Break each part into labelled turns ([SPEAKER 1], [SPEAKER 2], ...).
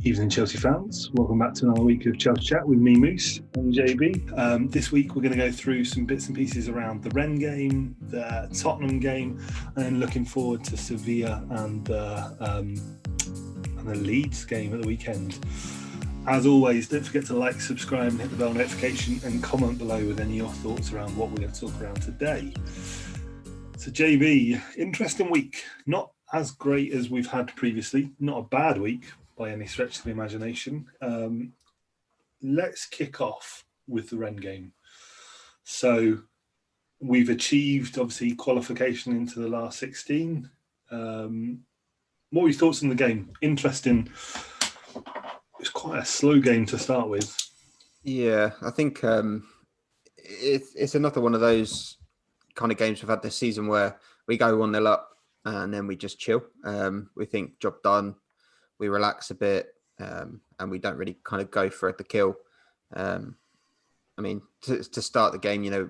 [SPEAKER 1] Evening Chelsea fans, welcome back to another week of Chelsea Chat with me, Moose, and JB. This week we're going to go through some bits and pieces around the Rennes game, the Tottenham game, and then looking forward to Sevilla and the Leeds game at the weekend. As always, don't forget to like, subscribe and hit the bell notification and comment below with any of your thoughts around what we're going to talk around today. So JB, interesting week. Not as great as we've had previously, not a bad week by any stretch of the imagination. Let's kick off with the Rennes game. So we've achieved, obviously, qualification into the last 16. What were your thoughts on the game? Interesting. It's quite a slow game to start with.
[SPEAKER 2] Yeah, I think it's another one of those kind of games we've had this season where we go 1-0 up and then we just chill. We think job done. We relax a bit, and we don't really kind of go for the kill. I mean, to start the game, you know,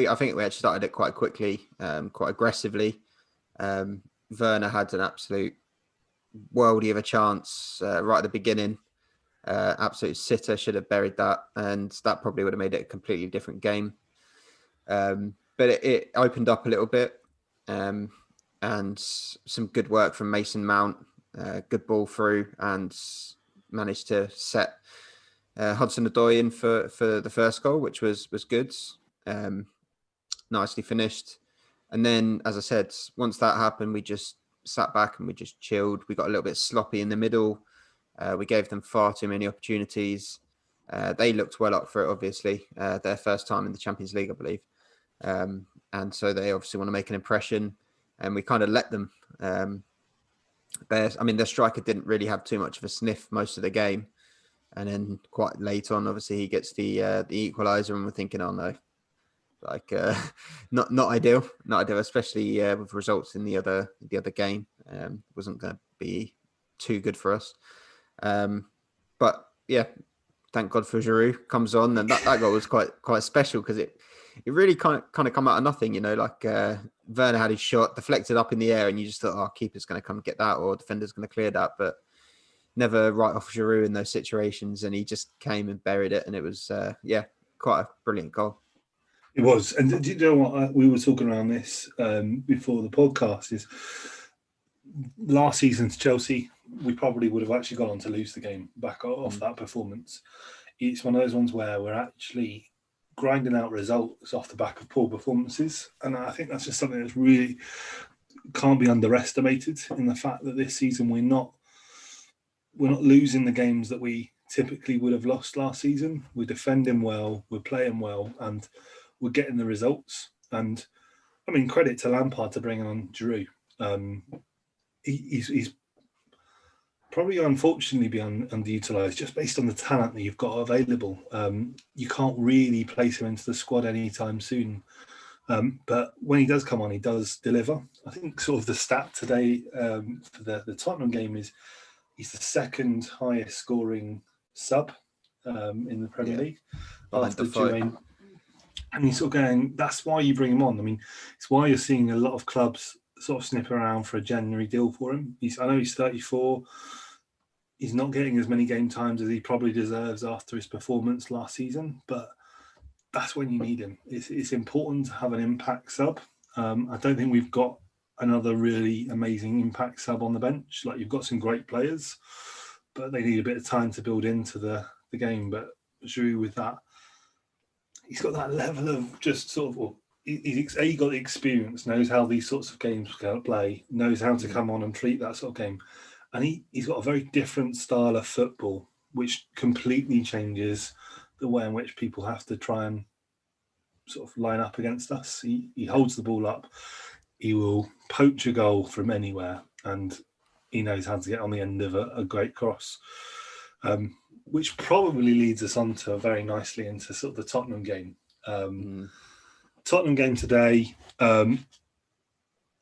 [SPEAKER 2] I think we actually started it quite quickly, quite aggressively. Werner had an absolute worldie of a chance right at the beginning. Absolute sitter, should have buried that, and that probably would have made it a completely different game. But it opened up a little bit, and some good work from Mason Mount. Good ball through and managed to set Hudson-Odoi in for the first goal, which was good. Nicely finished. And then, as I said, once that happened, we just sat back and we just chilled. We got a little bit sloppy in the middle. We gave them far too many opportunities. They looked well up for it, obviously. Their first time in the Champions League, I believe. And so they obviously want to make an impression. And we kind of let them. Their striker didn't really have too much of a sniff most of the game. And then quite late on, obviously, he gets the equaliser and we're thinking, oh no, not ideal, especially with results in the other game. Wasn't going to be too good for us. But yeah, thank God for Giroud comes on, and that goal was quite special because it really kind of come out of nothing, you know, like Werner had his shot deflected up in the air and you just thought, oh, keeper's going to come get that or defender's going to clear that, but never right off Giroud in those situations, and he just came and buried it, and it was quite a brilliant goal.
[SPEAKER 1] It was. And do you know what, we were talking around this before the podcast, is last season's Chelsea, we probably would have actually gone on to lose the game back off that performance. It's one of those ones where we're actually grinding out results off the back of poor performances. And I think that's just something that's really can't be underestimated, in the fact that this season we're not losing the games that we typically would have lost last season. We're defending well, we're playing well, and we're getting the results. And I mean, credit to Lampard to bringing on Giroud. He's probably unfortunately be underutilised just based on the talent that you've got available. You can't really place him into the squad anytime soon. But when he does come on, he does deliver. I think sort of the stat today for the Tottenham game is he's the second highest scoring sub in the Premier League after Jermaine. And he's sort of going, that's why you bring him on. I mean, it's why you're seeing a lot of clubs sort of snip around for a January deal for him. I know he's 34. He's not getting as many game times as he probably deserves after his performance last season, but that's when you need him. It's important to have an impact sub. I don't think we've got another really amazing impact sub on the bench. Like, you've got some great players, but they need a bit of time to build into the game. But Giroud, with that, he's got that level of just sort of, he's got the experience, knows how these sorts of games play, knows how to come on and treat that sort of game. And he's got a very different style of football, which completely changes the way in which people have to try and sort of line up against us. He holds the ball up. He will poach a goal from anywhere, and he knows how to get on the end of a great cross, which probably leads us on to very nicely into sort of the Tottenham game. Tottenham game today, I'm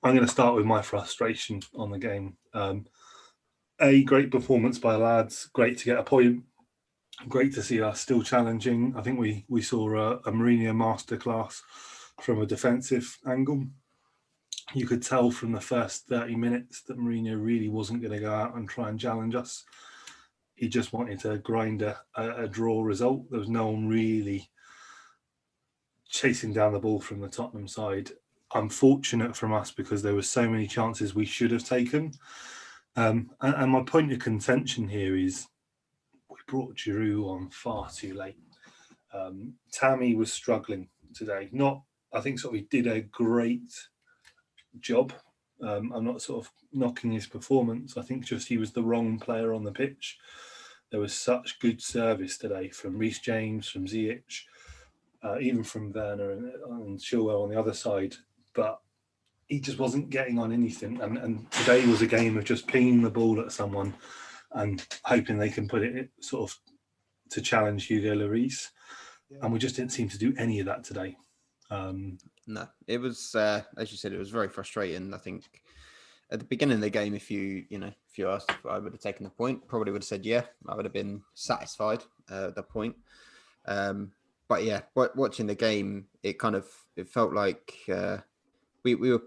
[SPEAKER 1] going to start with my frustration on the game. A great performance by the lads, great to get a point, great to see us still challenging. I think we saw a Mourinho masterclass from a defensive angle. You could tell from the first 30 minutes that Mourinho really wasn't going to go out and try and challenge us. he just wanted to grind a draw result. There was no one really chasing down the ball from the Tottenham side. Unfortunate from us because there were so many chances we should have taken. And my point of contention here is we brought Giroud on far too late. Tammy was struggling today. I think he did a great job. I'm not sort of knocking his performance. I think just he was the wrong player on the pitch. There was such good service today from Reece James, from Ziyech, even from Werner and Chilwell on the other side. But he just wasn't getting on anything. And today was a game of just pinging the ball at someone and hoping they can put it sort of to challenge Hugo Lloris. Yeah. And we just didn't seem to do any of that today.
[SPEAKER 2] No, it was, as you said, it was very frustrating. I think at the beginning of the game, if you asked if I would have taken the point, probably would have said, yeah, I would have been satisfied at the point. But yeah, watching the game, it felt like we were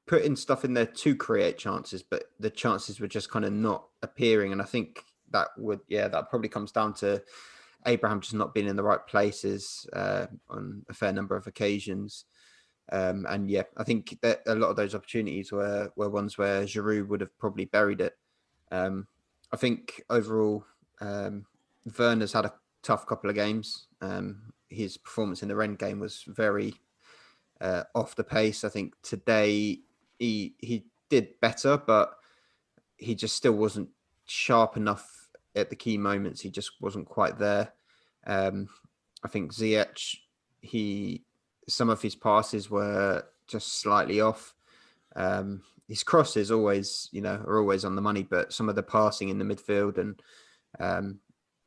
[SPEAKER 2] putting stuff in there to create chances, but the chances were just kind of not appearing. And I think that probably comes down to Abraham just not being in the right places on a fair number of occasions. And yeah, I think that a lot of those opportunities were ones where Giroud would have probably buried it. I think overall, Werner's had a tough couple of games. His performance in the Rennes game was very off the pace. I think today he did better, but he just still wasn't sharp enough at the key moments. He just wasn't quite there. I think Ziyech, some of his passes were just slightly off. His crosses are always on the money, but some of the passing in the midfield and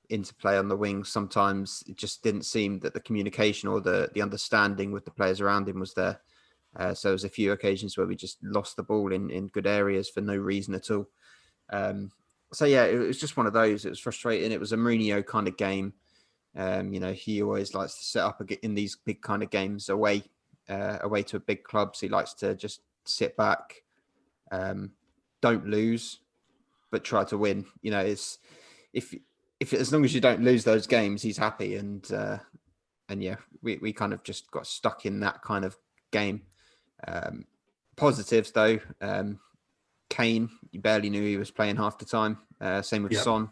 [SPEAKER 2] interplay on the wings, sometimes it just didn't seem that the communication or the understanding with the players around him was there. So there was a few occasions where we just lost the ball in good areas for no reason at all. So yeah, it was just one of those. It was frustrating. It was a Mourinho kind of game. He always likes to set up in these big kind of games away to a big club. So he likes to just sit back, don't lose, but try to win. It's if as long as you don't lose those games, he's happy. And yeah, we kind of just got stuck in that kind of game. Positives though, Kane, you barely knew he was playing half the time. Same with Son.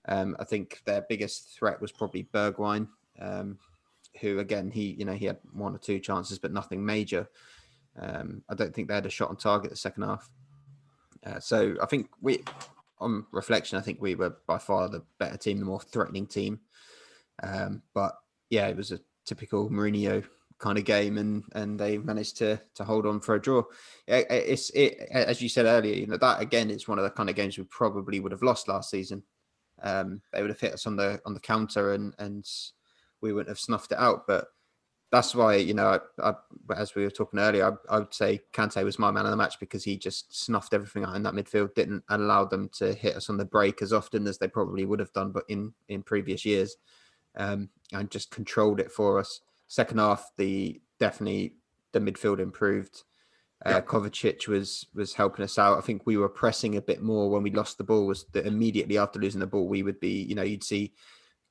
[SPEAKER 2] I think their biggest threat was probably Bergwijn, who again he had one or two chances, but nothing major. I don't think they had a shot on target the second half. So I think on reflection, I think we were by far the better team, the more threatening team. But yeah, it was a typical Mourinho kind of game, and they managed to hold on for a draw. It's as you said earlier, that again is one of the kind of games we probably would have lost last season. They would have hit us on the counter, and we wouldn't have snuffed it out. But that's why, I, as we were talking earlier, I would say Kante was my man of the match because he just snuffed everything out in that midfield, didn't allow them to hit us on the break as often as they probably would have done, but in previous years, and just controlled it for us. Second half, definitely the midfield improved. Kovacic was helping us out. I think we were pressing a bit more when we lost the ball. Was that immediately after losing the ball, we would be, you'd see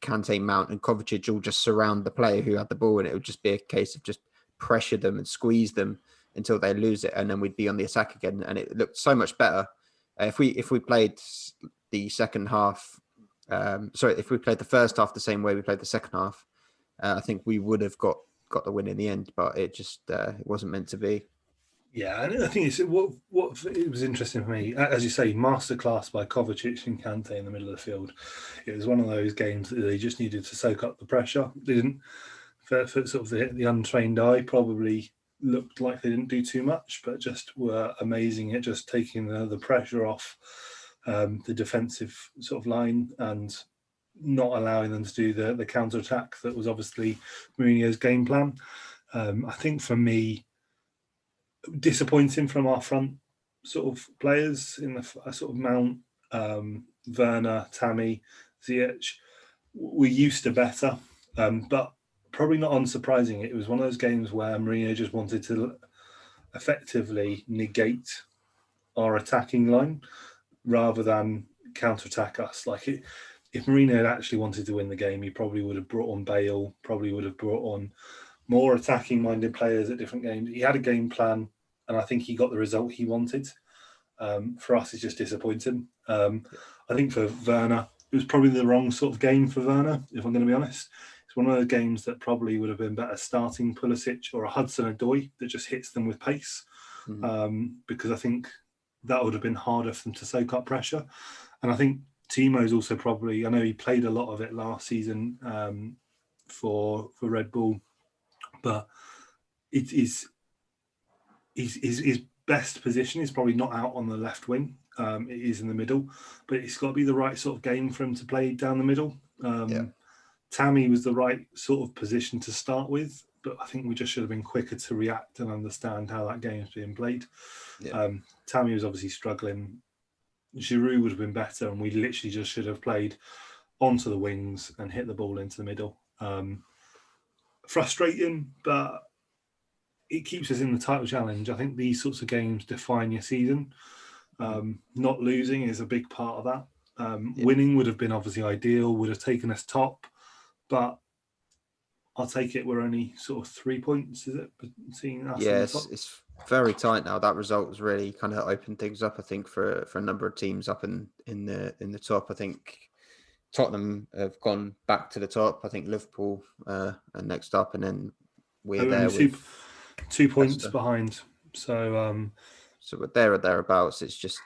[SPEAKER 2] Kante, Mount, and Kovacic all just surround the player who had the ball, and it would just be a case of just pressure them and squeeze them until they lose it, and then we'd be on the attack again. And it looked so much better if we played the second half. If we played the first half the same way we played the second half, I think we would have got the win in the end. But it just it wasn't meant to be.
[SPEAKER 1] Yeah, and I think it's what it was interesting for me, as you say, masterclass by Kovacic and Kante in the middle of the field. It was one of those games that they just needed to soak up the pressure. They didn't, for sort of the untrained eye, probably looked like they didn't do too much, but just were amazing at just taking the pressure off the defensive sort of line and not allowing them to do the counter attack that was obviously Mourinho's game plan. I think for me, disappointing from our front sort of players in the sort of Mount, Werner, Tammy, Ziyech. We used to better, but probably not unsurprising. It was one of those games where Mourinho just wanted to effectively negate our attacking line rather than counter-attack us. Like if Mourinho had actually wanted to win the game, he probably would have brought on Bale, probably would have brought on more attacking-minded players at different games. He had a game plan, and I think he got the result he wanted. For us, it's just disappointing. I think for Werner, it was probably the wrong sort of game for Werner, if I'm going to be honest. It's one of those games that probably would have been better starting Pulisic or a Hudson-Odoi that just hits them with pace, because I think that would have been harder for them to soak up pressure. And I think Timo's also probably, I know he played a lot of it last season for Red Bull, but it is his best position is probably not out on the left wing. It is in the middle, but it's got to be the right sort of game for him to play down the middle. Tammy was the right sort of position to start with, but I think we just should have been quicker to react and understand how that game is being played. Tammy was obviously struggling. Giroud would have been better, and we literally just should have played onto the wings and hit the ball into the middle. Frustrating, but it keeps us in the title challenge. I think these sorts of games define your season. Not losing is a big part of that. Winning would have been obviously ideal, would have taken us top, but I'll take it. We're only sort of 3 points, is it? Seeing us in the top?
[SPEAKER 2] It's very tight now. That result has really kind of opened things up, I think, for a number of teams up in the top. I think Tottenham have gone back to the top. I think Liverpool are next up, and then we're there with
[SPEAKER 1] 2 points behind. So
[SPEAKER 2] we're there or thereabouts. It's just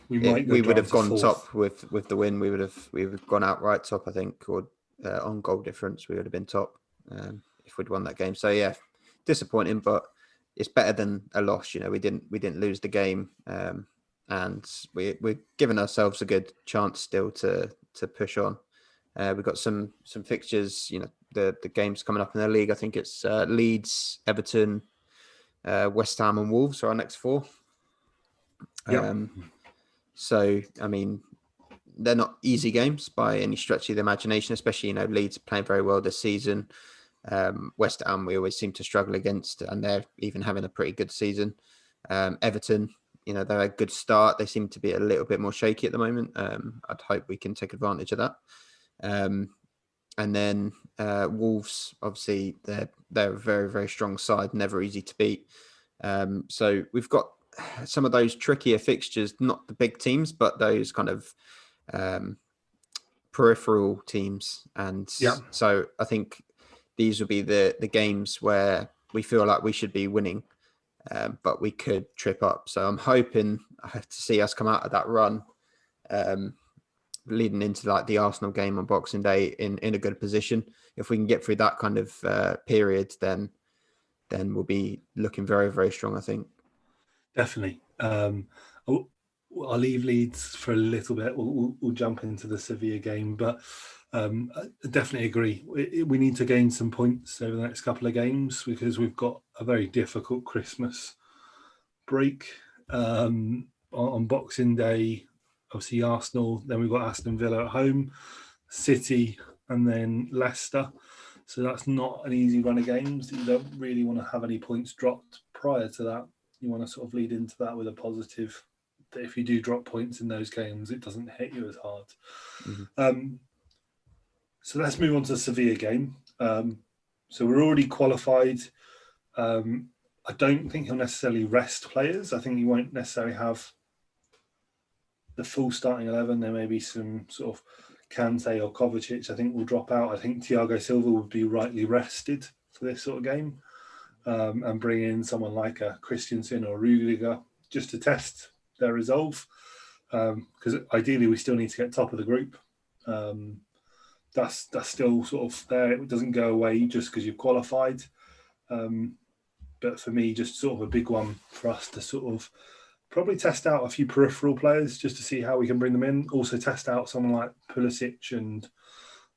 [SPEAKER 1] we
[SPEAKER 2] would have gone top with the win. We would have gone outright top, I think, or on goal difference. We would have been top if we'd won that game. So yeah, disappointing, but it's better than a loss. You know, we didn't lose the game, and we're giving ourselves a good chance still to push on. We've got some fixtures. You know, the games coming up in the league. I think it's Leeds, Everton, West Ham, and Wolves are our next 4. So I mean, they're not easy games by any stretch of the imagination. Especially, you know, Leeds playing very well this season. West Ham we always seem to struggle against, and they're even having a pretty good season. Everton, you know, they're a good start. They seem to be a little bit more shaky at the moment. I'd hope we can take advantage of that. And then Wolves, obviously, they're a very, very strong side, never easy to beat. So we've got some of those trickier fixtures, not the big teams, but those kind of peripheral teams. And so I think these will be the games where we feel like we should be winning, but we could trip up. So I'm hoping to see us come out of that run leading into like the Arsenal game on Boxing Day in a good position. If we can get through that kind of period, then we'll be looking very, very strong, I think.
[SPEAKER 1] Definitely. I'll leave Leeds for a little bit. We'll jump into the Sevilla game, but I definitely agree. We need to gain some points over the next couple of games because we've got a very difficult Christmas break on Boxing Day. Obviously Arsenal, then we've got Aston Villa at home, City, and then Leicester. So that's not an easy run of games. You don't really want to have any points dropped prior to that. You want to sort of lead into that with a positive, that if you do drop points in those games, it doesn't hit you as hard. So let's move on to the Sevilla game. So we're already qualified. I don't think he'll necessarily rest players. I think he won't necessarily have the full starting 11. There may be some sort of Kante or Kovacic, I think, will drop out. I think Thiago Silva would be rightly rested for this sort of game, and bring in someone like a Christensen or Rudiger just to test their resolve. Because ideally, we still need to get top of the group. That's still sort of there. It doesn't go away just because you've qualified. But for me, just sort of a big one for us to sort of probably test out a few peripheral players just to see how we can bring them in. Also test out someone like Pulisic and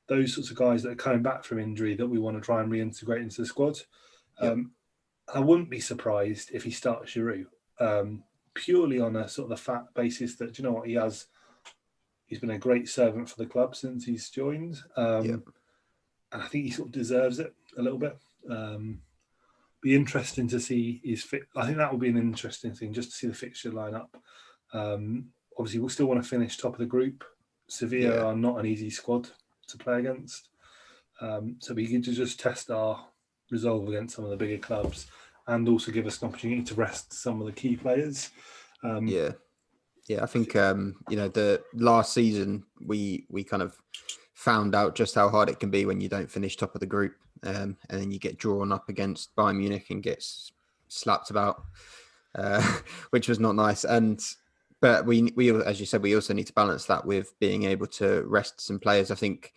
[SPEAKER 1] those sorts of guys that are coming back from injury that we want to try and reintegrate into the squad. I wouldn't be surprised if he starts Giroud, purely on a sort of the fact basis that, do you know what, he's been a great servant for the club since he's joined. And I think he sort of deserves it a little bit. Be interesting to see his fit. I think that will be an interesting thing just to see the fixture line up. obviously we'll still want to finish top of the group. Sevilla are not an easy squad to play against. So we need to just test our resolve against some of the bigger clubs and also give us an opportunity to rest some of the key players.
[SPEAKER 2] Yeah, I think the last season we kind of found out just how hard it can be when you don't finish top of the group, and then you get drawn up against Bayern Munich and gets slapped about, which was not nice. But we, as you said, we also need to balance that with being able to rest some players. I think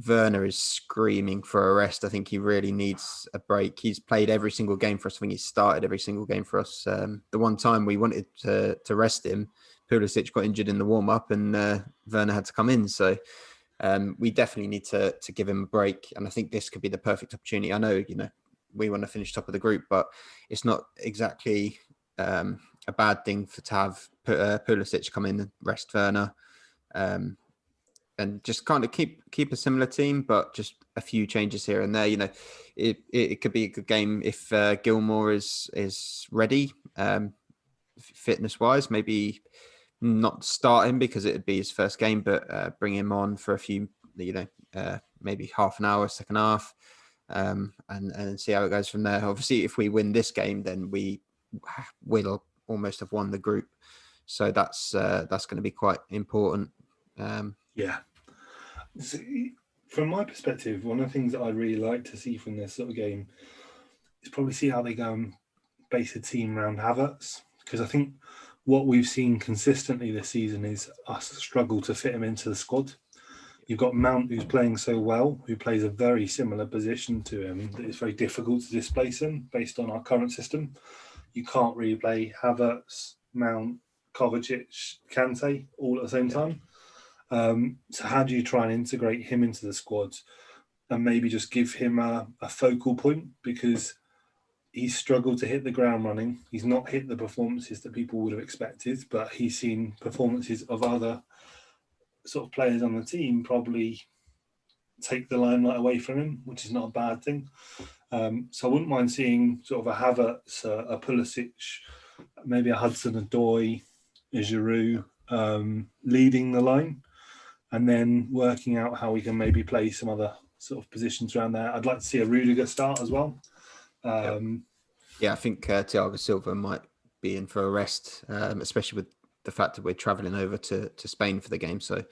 [SPEAKER 2] Werner is screaming for a rest. I think he really needs a break. He's played every single game for us. I think he's started every single game for us. The one time we wanted to rest him, Pulisic got injured in the warm-up and Werner had to come in. So we definitely need to give him a break. And I think this could be the perfect opportunity. I know, we want to finish top of the group, but it's not exactly a bad thing to have Pulisic come in and rest Werner. And just kind of keep a similar team, but just a few changes here and there. It could be a good game if Gilmour is ready, fitness wise. Maybe not start him because it'd be his first game, but bring him on for a few, maybe half an hour, second half, and see how it goes from there. Obviously, if we win this game, then we will almost have won the group. So that's going to be quite important.
[SPEAKER 1] Yeah. So, from my perspective, one of the things that I'd really like to see from this sort of game is probably see how they go and base a team around Havertz. Because I think what we've seen consistently this season is us struggle to fit him into the squad. You've got Mount, who's playing so well, who plays a very similar position to him, that it's very difficult to displace him based on our current system. You can't really play Havertz, Mount, Kovacic, Kante all at the same time. So how do you try and integrate him into the squad and maybe just give him a focal point, because he's struggled to hit the ground running. He's not hit the performances that people would have expected, but he's seen performances of other sort of players on the team probably take the limelight away from him, which is not a bad thing. So I wouldn't mind seeing sort of a Havertz, a Pulisic, maybe a Hudson-Odoi, a Giroud leading the line, and then working out how we can maybe play some other sort of positions around there. I'd like to see a Rudiger start as well.
[SPEAKER 2] I think Thiago Silva might be in for a rest, especially with the fact that we're travelling over to Spain for the game. So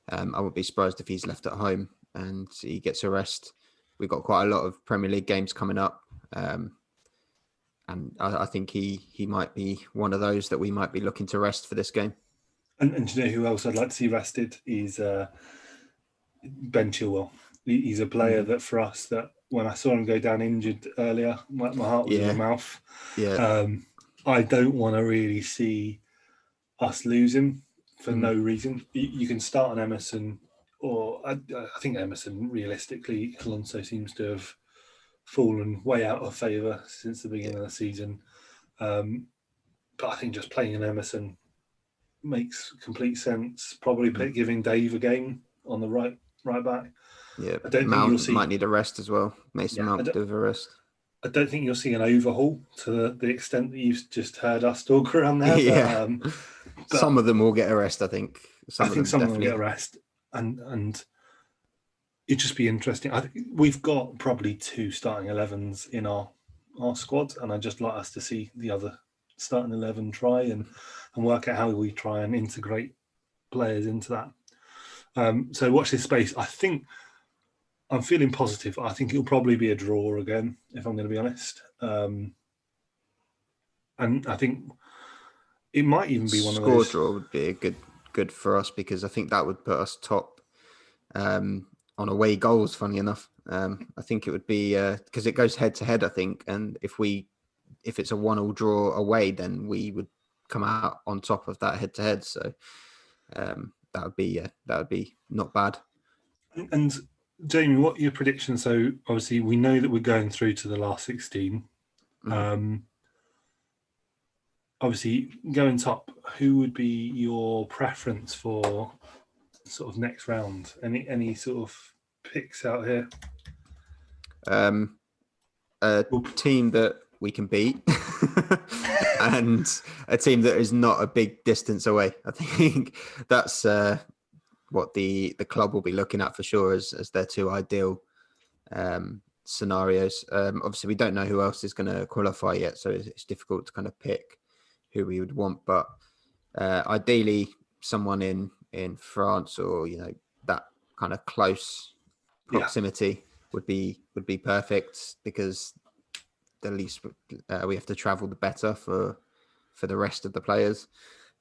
[SPEAKER 2] I wouldn't be surprised if he's left at home and he gets a rest. We've got quite a lot of Premier League games coming up. And I think he might be one of those that we might be looking to rest for this game.
[SPEAKER 1] And do you know who else I'd like to see rested is Ben Chilwell. He's a player that for us, that when I saw him go down injured earlier, my heart was in my mouth.
[SPEAKER 2] Yeah.
[SPEAKER 1] I don't want to really see us lose him for no reason. You can start an Emerson, or I think Emerson, realistically, Alonso seems to have fallen way out of favour since the beginning of the season. But I think just playing an Emerson makes complete sense. Probably giving Dave a game on the right back.
[SPEAKER 2] Yeah,
[SPEAKER 1] I don't
[SPEAKER 2] Mount
[SPEAKER 1] think you'll see,
[SPEAKER 2] might need a rest as well. Mason Mount could have a rest.
[SPEAKER 1] I don't think you'll see an overhaul to the extent that you've just heard us talk around there.
[SPEAKER 2] Yeah, but some of them will get a rest. I think.
[SPEAKER 1] Some of them will get a rest, and it'd just be interesting. I think we've got probably 2 starting 11s in our squad, and I'd just like us to see the other starting 11 try and work out how we try and integrate players into that. So watch this space. I think I'm feeling positive. I think it'll probably be a draw again, if I'm going to be honest. And I think it might even be one of those.
[SPEAKER 2] Score draw would be a good for us, because I think that would put us top on away goals. Funny enough, I think it would be because it goes head to head. I think, and if it's a 1-1 draw away, then we would come out on top of that head to head. So that would be not bad.
[SPEAKER 1] And Jamie, what are your predictions? So obviously we know that we're going through to the last 16. Obviously going top, who would be your preference for sort of next round? Any sort of picks out here?
[SPEAKER 2] A team that we can beat. and a team that is not a big distance away. I think that's what the club will be looking at for sure as their two ideal scenarios. Obviously, we don't know who else is going to qualify yet, so it's difficult to kind of pick who we would want. But ideally, someone in France or that kind of close proximity would be perfect, because the least we have to travel, the better for the rest of the players.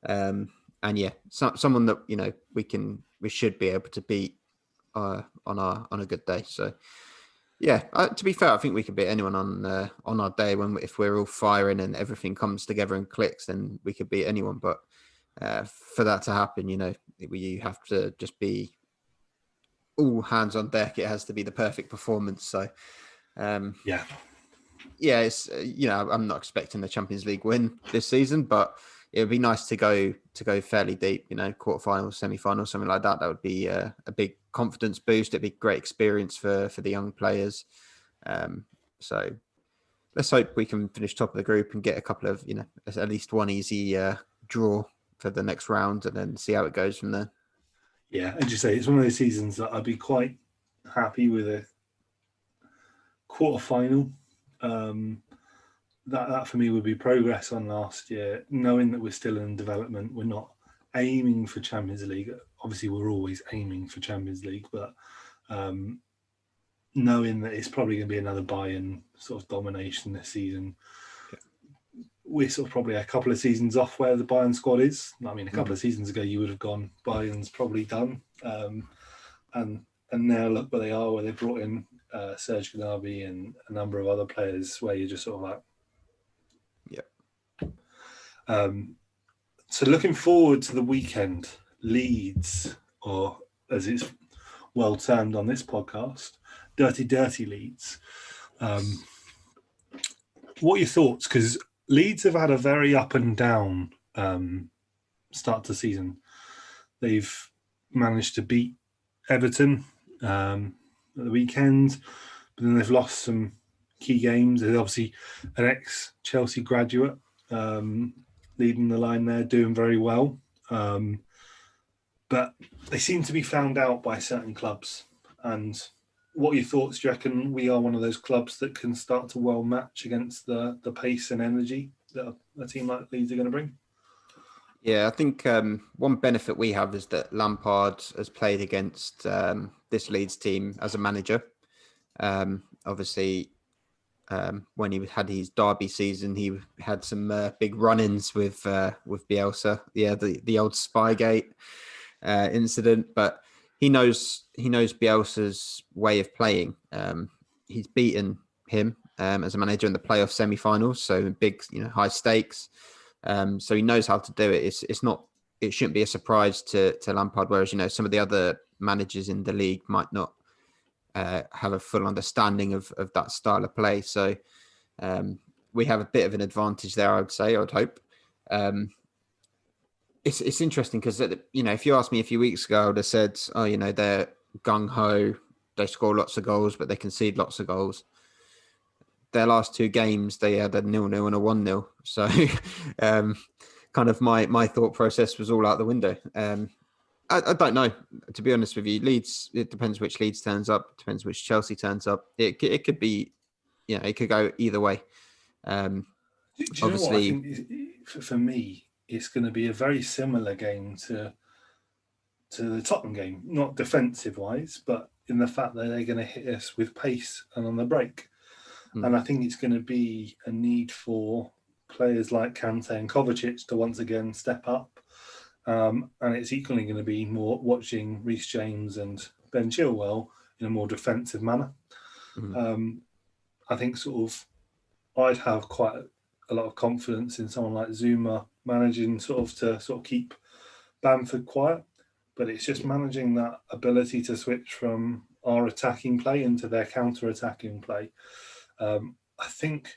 [SPEAKER 2] And yeah, someone that we should be able to beat on a good day. So yeah, to be fair, I think we could beat anyone on our day if we're all firing and everything comes together and clicks. Then we could beat anyone. But for that to happen, you have to just be all hands on deck. It has to be the perfect performance. So yeah, it's I'm not expecting the Champions League win this season, but it would be nice to go fairly deep. Quarterfinals, semi-finals, something like that. That would be a big confidence boost. It'd be great experience for the young players. So let's hope we can finish top of the group and get a couple of at least one easy draw for the next round, and then see how it goes from there.
[SPEAKER 1] Yeah, as you say, it's one of those seasons that I'd be quite happy with a quarter-final. That for me would be progress on last year, knowing that we're still in development. We're not aiming for Champions League. Obviously, we're always aiming for Champions League, but knowing that it's probably going to be another Bayern sort of domination this season. We're sort of probably a couple of seasons off where the Bayern squad is. I mean, a couple of seasons ago, you would have gone, Bayern's probably done. And now look where they are, where they brought in Serge Gnabry and a number of other players, where you're just sort of like, so looking forward to the weekend, Leeds, or as it's well termed on this podcast, dirty Leeds. What are your thoughts? Because Leeds have had a very up and down start to the season. They've managed to beat Everton at the weekend, but then they've lost some key games. There's obviously an ex-Chelsea graduate leading the line there, doing very well. But they seem to be found out by certain clubs. And what are your thoughts? Do you reckon we are one of those clubs that can start to well match against the pace and energy that a team like Leeds are going to bring?
[SPEAKER 2] Yeah, I think one benefit we have is that Lampard has played against this Leeds team as a manager. Obviously, when he had his derby season, he had some big run-ins with Bielsa. Yeah, the old Spygate incident, but he knows Bielsa's way of playing. He's beaten him as a manager in the playoff semi-finals, so big, high stakes. So he knows how to do it. It shouldn't be a surprise to Lampard, whereas some of the other managers in the league might not have a full understanding of that style of play. So we have a bit of an advantage there, I would hope. It's interesting because, if you asked me a few weeks ago, I would have said, they're gung-ho, they score lots of goals, but they concede lots of goals. Their last two games, they had a 0-0 and a 1-0. So kind of my thought process was all out the window. I don't know, to be honest with you. Leeds, it depends which Leeds turns up, depends which Chelsea turns up. It could be, it could go either way.
[SPEAKER 1] Do you know what? I think for me, it's going to be a very similar game to the Tottenham game, not defensive-wise, but in the fact that they're going to hit us with pace and on the break. And I think it's going to be a need for players like Kante and Kovacic to once again step up. And it's equally going to be more watching Reece James and Ben Chilwell in a more defensive manner. I think I'd have quite a lot of confidence in someone like Zuma managing to keep Bamford quiet. But it's just managing that ability to switch from our attacking play into their counter-attacking play. I think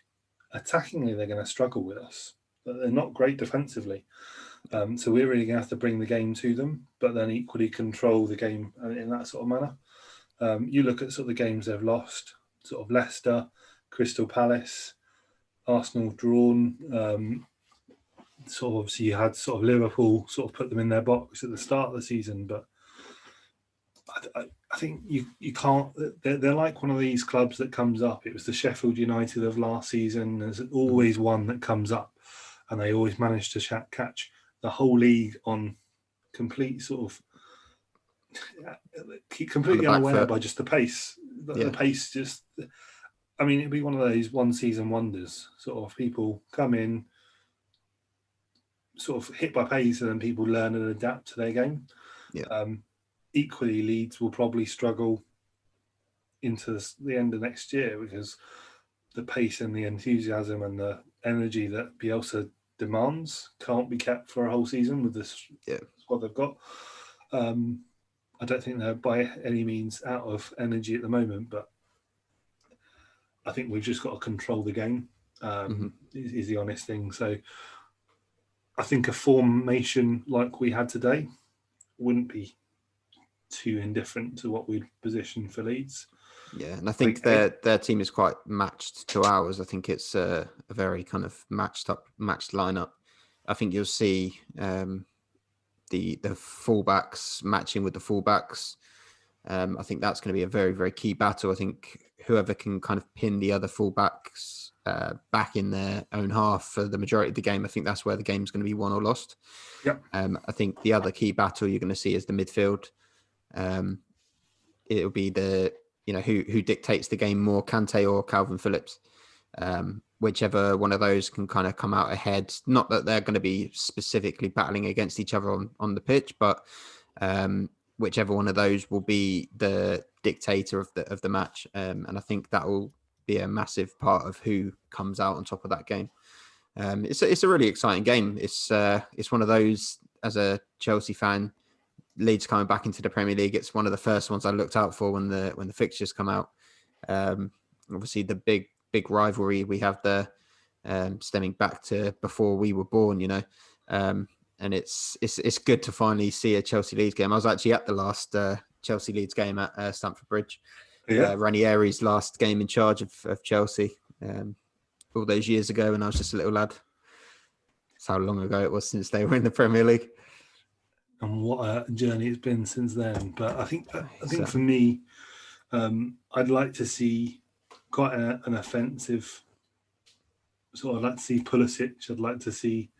[SPEAKER 1] attackingly they're going to struggle with us, but they're not great defensively. So we're really going to have to bring the game to them, but then equally control the game in that sort of manner. You look at sort of the games they've lost, sort of Leicester, Crystal Palace, Arsenal drawn. sort of obviously you had sort of Liverpool sort of put them in their box at the start of the season, but I think you can't. They're like one of these clubs that comes up. It was the Sheffield United of last season. There's always one that comes up, and they always manage to catch the whole league on complete sort of completely unaware by just the pace. The pace just. I mean, it'd be one of those one-season wonders. Sort of people come in, sort of hit by pace, and then people learn and adapt to their game.
[SPEAKER 2] Yeah.
[SPEAKER 1] Equally, Leeds will probably struggle into the end of next year because the pace and the enthusiasm and the energy that Bielsa demands can't be kept for a whole season with this squad they've got. I don't think they're by any means out of energy at the moment, but I think we've just got to control the game, is the honest thing. So I think a formation like we had today wouldn't be too indifferent to what we'd position for Leeds.
[SPEAKER 2] Yeah, and I think their team is quite matched to ours. I think it's a very kind of matched lineup. I think you'll see the fullbacks matching with the fullbacks. I think that's going to be a very, very key battle. I think whoever can kind of pin the other fullbacks back in their own half for the majority of the game, I think that's where the game's going to be won or lost.
[SPEAKER 1] Yep.
[SPEAKER 2] I think the other key battle you're going to see is the midfield. It'll be who dictates the game more, Kante or Calvin Phillips. Whichever one of those can kind of come out ahead. Not that they're going to be specifically battling against each other on the pitch, but whichever one of those will be the dictator of the match. And I think that will be a massive part of who comes out on top of that game. It's a really exciting game. It's one of those, as a Chelsea fan, Leeds coming back into the Premier League. It's one of the first ones I looked out for when the fixtures come out. Obviously, the big rivalry we have there, stemming back to before we were born. And it's good to finally see a Chelsea Leeds game. I was actually at the last Chelsea Leeds game at Stamford Bridge. Ranieri's last game in charge of Chelsea, all those years ago when I was just a little lad. That's how long ago it was since they were in the Premier League.
[SPEAKER 1] And what a journey it's been since then. But I think for me, I'd like to see quite an offensive. So I'd like to see Pulisic. I'd like to see.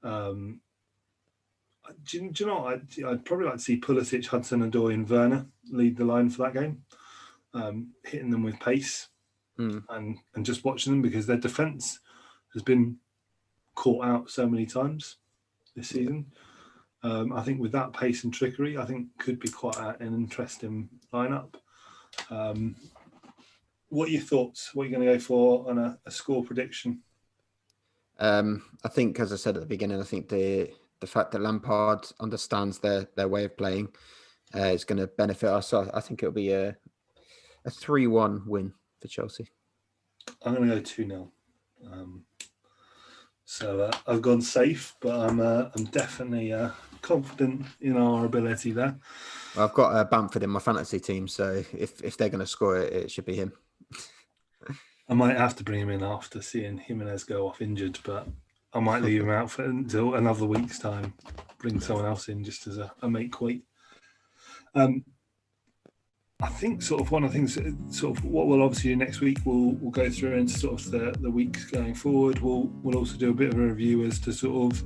[SPEAKER 1] Do you know what? I'd probably like to see Pulisic, Hudson-Odoi, and Werner lead the line for that game, hitting them with pace and just watching them, because their defence has been caught out so many times this season. I think with that pace and trickery, I think could be quite an interesting lineup. What are your thoughts? What are you going to go for on a score prediction?
[SPEAKER 2] I think, as I said at the beginning, I think the fact that Lampard understands their way of playing is going to benefit us. So I think it'll be a 3-1 win for Chelsea.
[SPEAKER 1] I'm going to go 2-0. So I've gone safe, but I'm definitely confident in our ability there.
[SPEAKER 2] Well, I've got Bamford in my fantasy team, so if they're going to score it, it should be him.
[SPEAKER 1] I might have to bring him in after seeing Jimenez go off injured, but I might leave him out until another week's time. Bring someone else in just as a make weight. I think sort of one of the things, sort of what we'll obviously do next week, we'll go through into sort of the weeks going forward. We'll also do a bit of a review as to sort of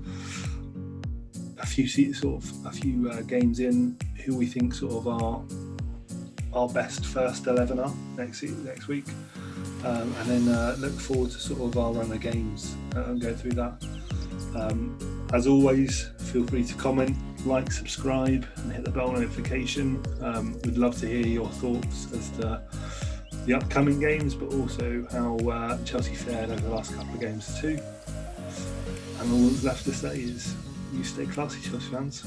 [SPEAKER 1] a few games in, who we think sort of our best first 11 are next week, and then look forward to sort of our run of games and go through that. As always, feel free to comment, like, subscribe, and hit the bell notification. We'd love to hear your thoughts as to the upcoming games, but also how Chelsea fared over the last couple of games too. And all that's left to say is, you stay classy, Chelsea fans.